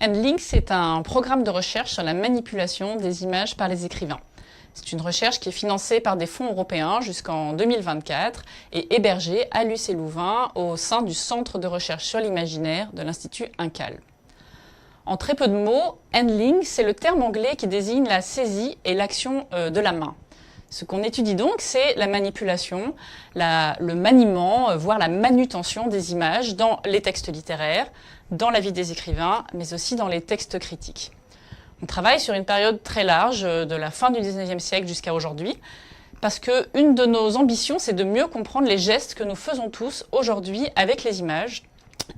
EndLink, c'est un programme de recherche sur la manipulation des images par les écrivains. C'est une recherche qui est financée par des fonds européens jusqu'en 2024 et hébergée à l'UC Louvain au sein du Centre de recherche sur l'imaginaire de l'Institut Incal. En très peu de mots, EndLink, c'est le terme anglais qui désigne la saisie et l'action de la main. Ce qu'on étudie donc, c'est la manipulation, le maniement, voire la manutention des images dans les textes littéraires, dans la vie des écrivains, mais aussi dans les textes critiques. On travaille sur une période très large, de la fin du XIXe siècle jusqu'à aujourd'hui, parce qu'une de nos ambitions, c'est de mieux comprendre les gestes que nous faisons tous aujourd'hui avec les images,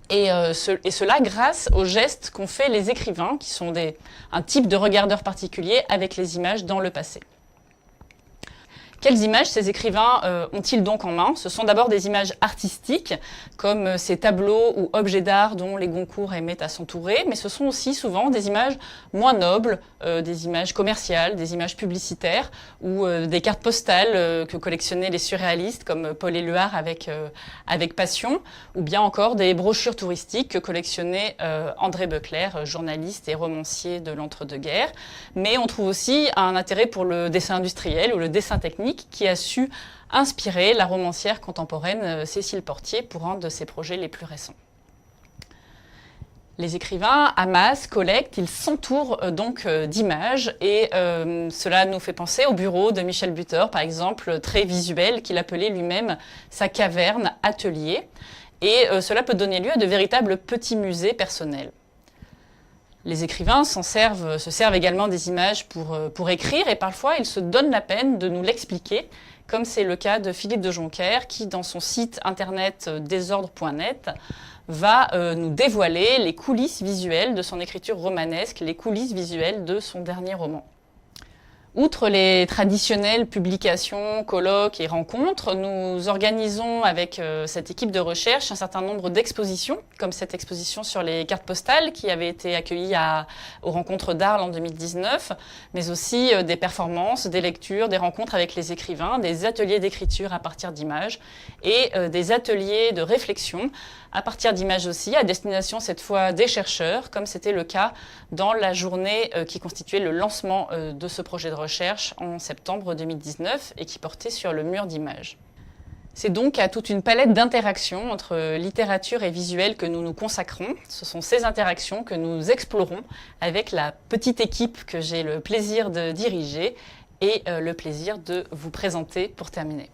et cela grâce aux gestes qu'ont fait les écrivains, qui sont un type de regardeur particulier avec les images dans le passé. Quelles images ces écrivains ont-ils donc en main? Ce sont d'abord des images artistiques, comme ces tableaux ou objets d'art dont les Goncourt aimaient à s'entourer, mais ce sont aussi souvent des images moins nobles, des images commerciales, des images publicitaires, ou des cartes postales que collectionnaient les surréalistes, comme Paul Éluard avec passion, ou bien encore des brochures touristiques que collectionnait André Becler, journaliste et romancier de l'entre-deux-guerres. Mais on trouve aussi un intérêt pour le dessin industriel ou le dessin technique, qui a su inspirer la romancière contemporaine Cécile Portier pour un de ses projets les plus récents. Les écrivains amassent, collectent, ils s'entourent donc d'images et cela nous fait penser au bureau de Michel Butor, par exemple, très visuel, qu'il appelait lui-même sa caverne atelier. Et cela peut donner lieu à de véritables petits musées personnels. Les écrivains se servent également des images pour écrire et parfois ils se donnent la peine de nous l'expliquer, comme c'est le cas de Philippe de Joncker qui, dans son site internet désordre.net, va nous dévoiler les coulisses visuelles de son écriture romanesque, les coulisses visuelles de son dernier roman. Outre les traditionnelles publications, colloques et rencontres, nous organisons avec cette équipe de recherche un certain nombre d'expositions, comme cette exposition sur les cartes postales qui avait été accueillie aux rencontres d'Arles en 2019, mais aussi des performances, des lectures, des rencontres avec les écrivains, des ateliers d'écriture à partir d'images et des ateliers de réflexion à partir d'images aussi, à destination cette fois des chercheurs, comme c'était le cas dans la journée qui constituait le lancement de ce projet de recherche en septembre 2019 et qui portait sur le mur d'images. C'est donc à toute une palette d'interactions entre littérature et visuel que nous nous consacrons. Ce sont ces interactions que nous explorons avec la petite équipe que j'ai le plaisir de diriger et le plaisir de vous présenter pour terminer.